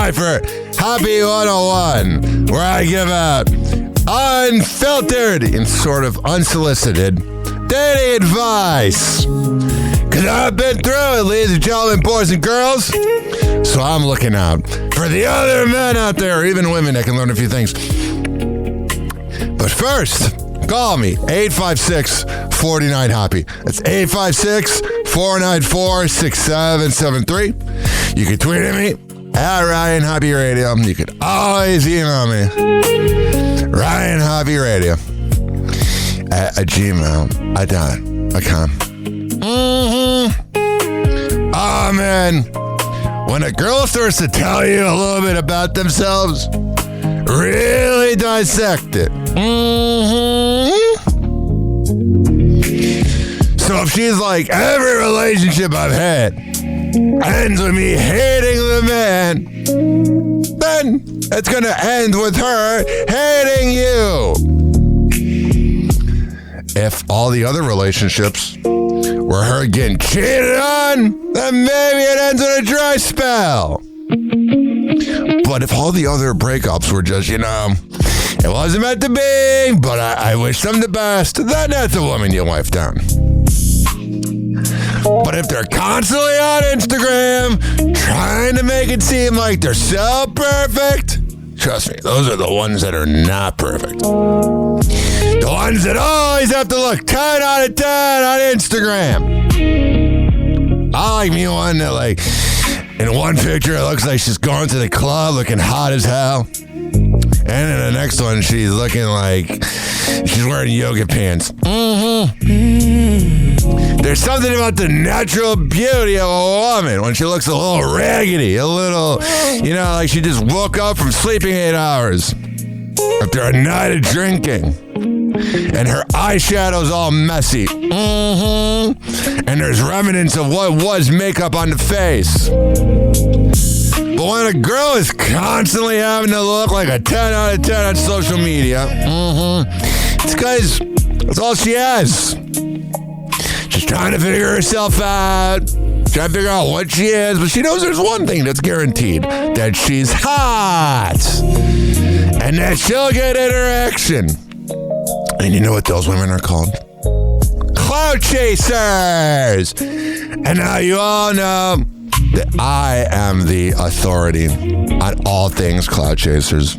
time for Hoppe 101, where I give out unfiltered and sort of unsolicited dating advice. Because I've been through it, ladies and gentlemen, boys and girls. So I'm looking out for the other men out there, or even women that can learn a few things. But first, call me, 856-49-HOPPE. That's 856-494-6773. You can tweet at me, at Ryan Hoppe Radio. You can always email me, RyanHoppeRadio at gmail.com. Oh, man. When a girl starts to tell you a little bit about themselves, really dissect it. So if she's like, every relationship I've had ends with me hating the man, then it's going to end with her hating you. If all the other relationships were her getting cheated on, then maybe it ends with a dry spell. But if all the other breakups were just, it wasn't meant to be, but I wish them the best, then that's a woman you wife down. But if they're constantly on Instagram trying to make it seem like they're so perfect, trust me, those are the ones that are not perfect. The ones that always have to look 10 out of 10 on Instagram. I like me one that, like, in one picture, it looks like she's going to the club looking hot as hell. And in the next one, she's looking like she's wearing yoga pants. There's something about the natural beauty of a woman when she looks a little raggedy, a little, like she just woke up from sleeping 8 hours after a night of drinking. And her eyeshadow's all messy. And there's remnants of what was makeup on the face. But when a girl is constantly having to look like a 10 out of 10 on social media, it's because that's all she has. She's trying to figure herself out, trying to figure out what she is, but she knows there's one thing that's guaranteed, that she's hot, and that she'll get interaction. And you know what those women are called? Clout chasers! And now you all know that I am the authority on all things clout chasers.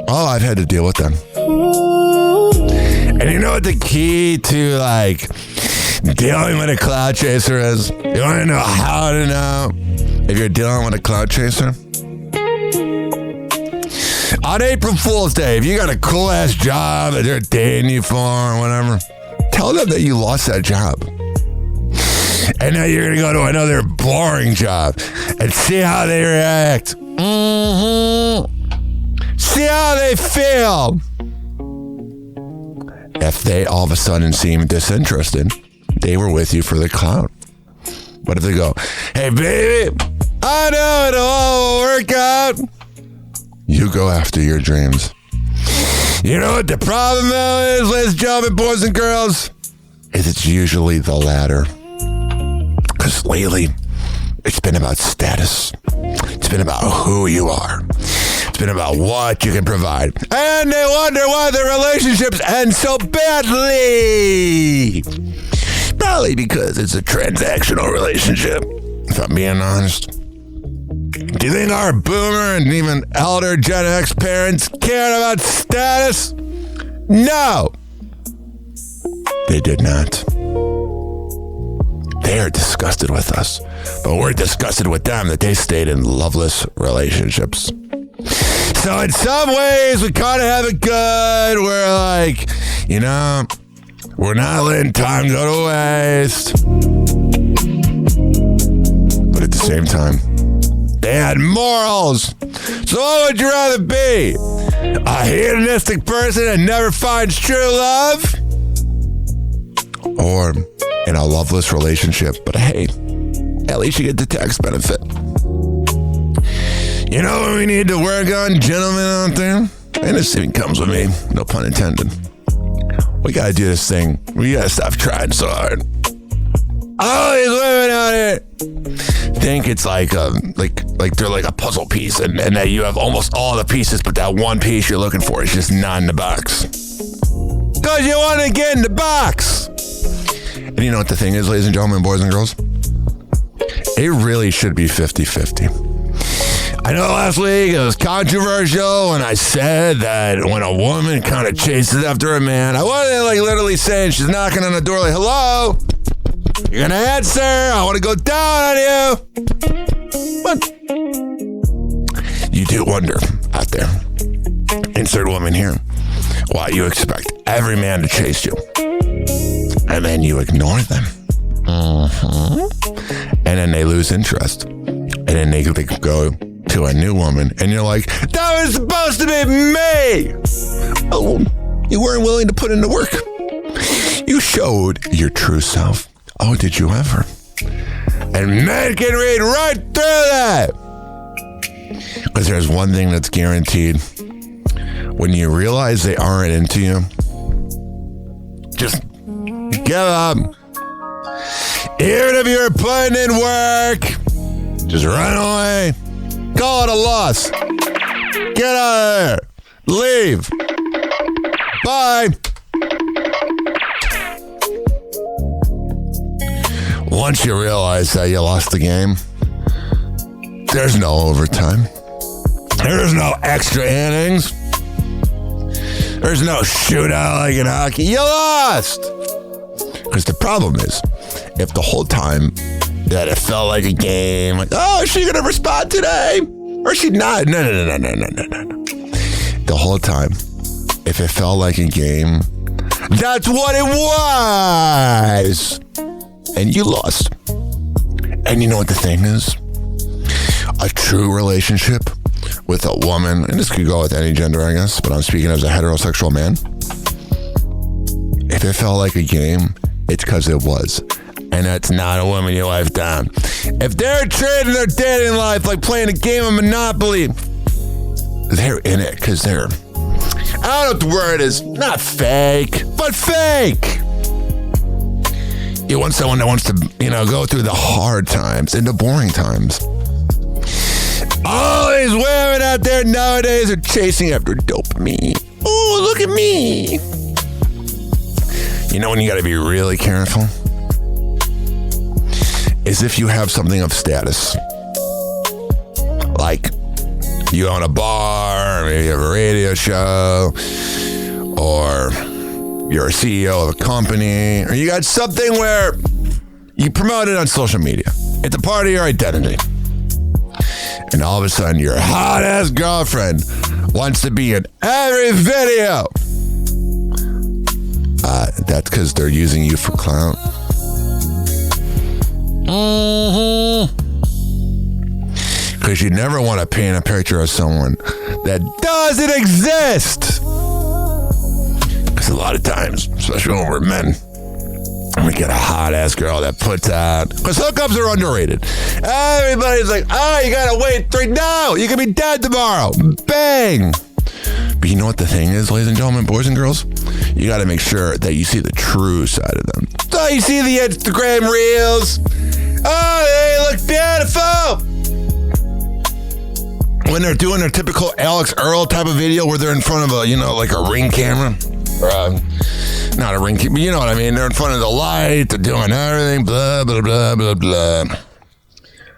Oh, I've had to deal with them. And you know what the key to, dealing with a clout chaser is? You want to know how to know if you're dealing with a clout chaser? On April Fool's Day, if you got a cool-ass job that they're dating you for or whatever, tell them that you lost that job. And now you're going to go to another boring job and see how they react. See how they feel. If they all of a sudden seem disinterested, they were with you for the clout. But if they go, hey, baby, I know it'll all work out, you go after your dreams. You know what the problem is, ladies and gentlemen, boys and girls? Is it's usually the latter. Because lately, it's been about status. It's been about who you are. It's been about what you can provide. And they wonder why their relationships end so badly. Probably because it's a transactional relationship, if I'm being honest. Do you think our boomer and even elder Gen X parents cared about status? No. They did not. They are disgusted with us, but we're disgusted with them that they stayed in loveless relationships. So in some ways, we kind of have it good. We're like, we're not letting time go to waste. But at the same time, they had morals. So what would you rather be? A hedonistic person that never finds true love? Or in a loveless relationship, but hey, at least you get the tax benefit. You know what we need to work on, gentlemen out there? And this even comes with me, no pun intended. We gotta do this thing. We gotta stop trying so hard. all these women out here think it's like they're like a puzzle piece, and that you have almost all the pieces, but that one piece you're looking for is just not in the box. Because you want to get in the box. And you know what the thing is, ladies and gentlemen, boys and girls? It really should be 50-50. I know last week it was controversial when I said that when a woman kind of chases after a man, I wasn't like literally saying she's knocking on the door like, hello, you're going to answer, I want to go down on you. But you do wonder out there, insert woman here, why you expect every man to chase you. And then you ignore them. And then they lose interest. And then they go to a new woman. And you're like, that was supposed to be me. Oh, you weren't willing to put in the work. You showed your true self. Oh, did you ever? And men can read right through that. Because there's one thing that's guaranteed. When you realize they aren't into you, just give up. Even if you're putting in work, just run away. Call it a loss. Get out of there. Leave. Bye. Once you realize that you lost the game, there's no overtime. There's no extra innings. There's no shootout like in hockey. You lost. Because the problem is, if the whole time that it felt like a game, like, oh, is she going to respond today? Or is she not? No. The whole time, if it felt like a game, that's what it was. And you lost. And you know what the thing is? A true relationship with a woman, and this could go with any gender, I guess, but I'm speaking as a heterosexual man. If it felt like a game, it's because it was. And that's not a woman you life down. If they're treating their dating life like playing a game of Monopoly, they're in it because they're, I don't know what the word is, not fake, but fake. You want someone that wants to, go through the hard times and the boring times. All these women out there nowadays are chasing after dopamine. Oh, look at me. You know when you gotta be really careful? Is if you have something of status. Like, you own a bar, or maybe you have a radio show, or you're a CEO of a company, or you got something where you promote it on social media. It's a part of your identity. And all of a sudden, your hot-ass girlfriend wants to be in every video. That's because they're using you for clout. Because you never want to paint a picture of someone that doesn't exist. Because a lot of times, especially when we're men, we get a hot-ass girl that puts out... Because hookups are underrated. Everybody's like, oh, you gotta wait 3... No, you can be dead tomorrow. Bang! But you know what the thing is, ladies and gentlemen, boys and girls? You gotta make sure that you see the true side of them. So you see the Instagram reels. Oh, they look beautiful. When they're doing their typical Alex Earl type of video where they're in front of a, like a Ring camera. Or not a Ring camera, but you know what I mean. They're in front of the light. They're doing everything, blah, blah, blah, blah, blah.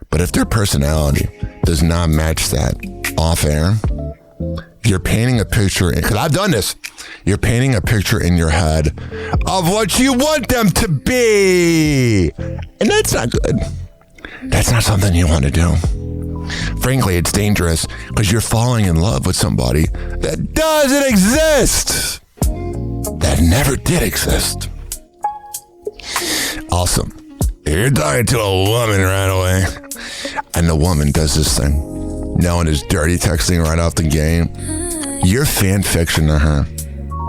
But if their personality does not match that off air, you're painting a picture, because I've done this, you're painting a picture in your head of what you want them to be. And that's not good. That's not something you want to do. Frankly, it's dangerous because you're falling in love with somebody that doesn't exist. That never did exist. Awesome. If you're talking to a woman right away, and the woman does this thing, known as dirty texting right off the game, you're fan fiction to her.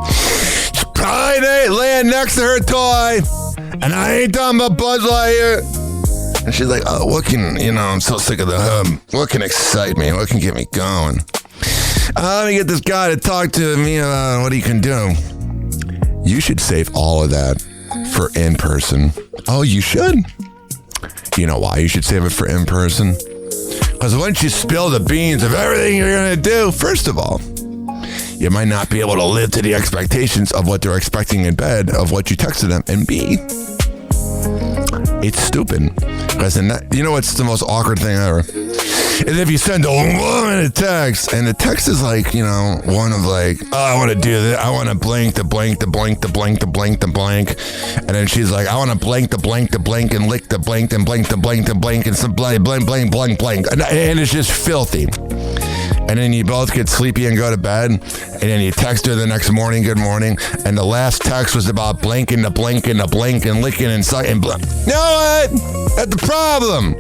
She's probably laying next to her toy, and I ain't talking about Buzz Lightyear. And she's like, oh, what can, I'm so sick of the hub. What can excite me? What can get me going? Let me get this guy to talk to me about what he can do. You should save all of that for in person. Oh, you should. You know why you should save it for in person? Because once you spill the beans of everything you're going to do, first of all, you might not be able to live to the expectations of what they're expecting in bed, of what you texted them. And B, it's stupid. Because you know what's the most awkward thing ever? Is if you send a woman a text, and the text is like, you know, one of like, oh, I want to do this. I want to blank the blank, the blank, the blank, the blank, the blank. And then she's like, I want to blank the blank, the blank, and lick the blank, and blank the blank, the blank, and some blank, blank, blank, blank, blank. And it's just filthy. And then you both get sleepy and go to bed. And then you text her the next morning, good morning. And the last text was about blanking the blank and the blank and licking and sucking. You know what? That's the problem.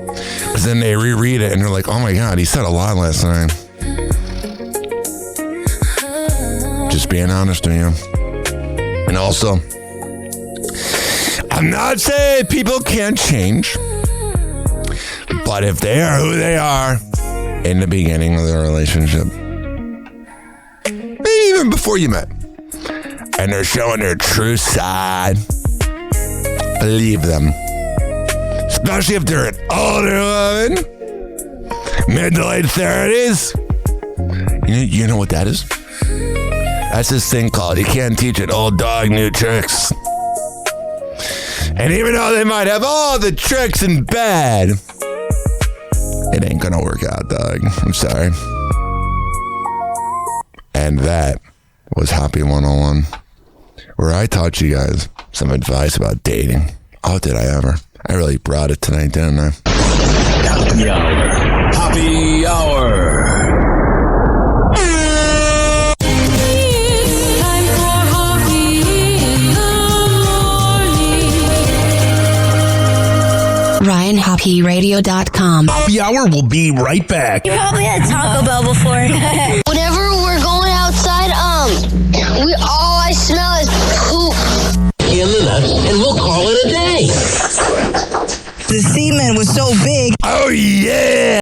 Because then they reread it and they're like, oh my God, he said a lot last night. Just being honest with you. And also, I'm not saying people can't change. But if they are who they are in the beginning of their relationship, maybe even before you met, and they're showing their true side, believe them. Especially if they're an older woman, mid to late 30s. You know what that is? That's this thing called, you can't teach an old dog new tricks. And even though they might have all the tricks in bed, it ain't gonna work out, dog. I'm sorry. And that was Hoppe 101, where I taught you guys some advice about dating. Oh, did I ever? I really brought it tonight, didn't I? Happy Hour. Happy Hour. It's time for Hoppe in the morning. RyanHoppeRadio.com. Happy Hour will be right back. You probably had Taco Bell before. Whenever we're going outside, all I smell is poop. In the nuts, and we'll call it a day. The semen was so big. Oh, yeah!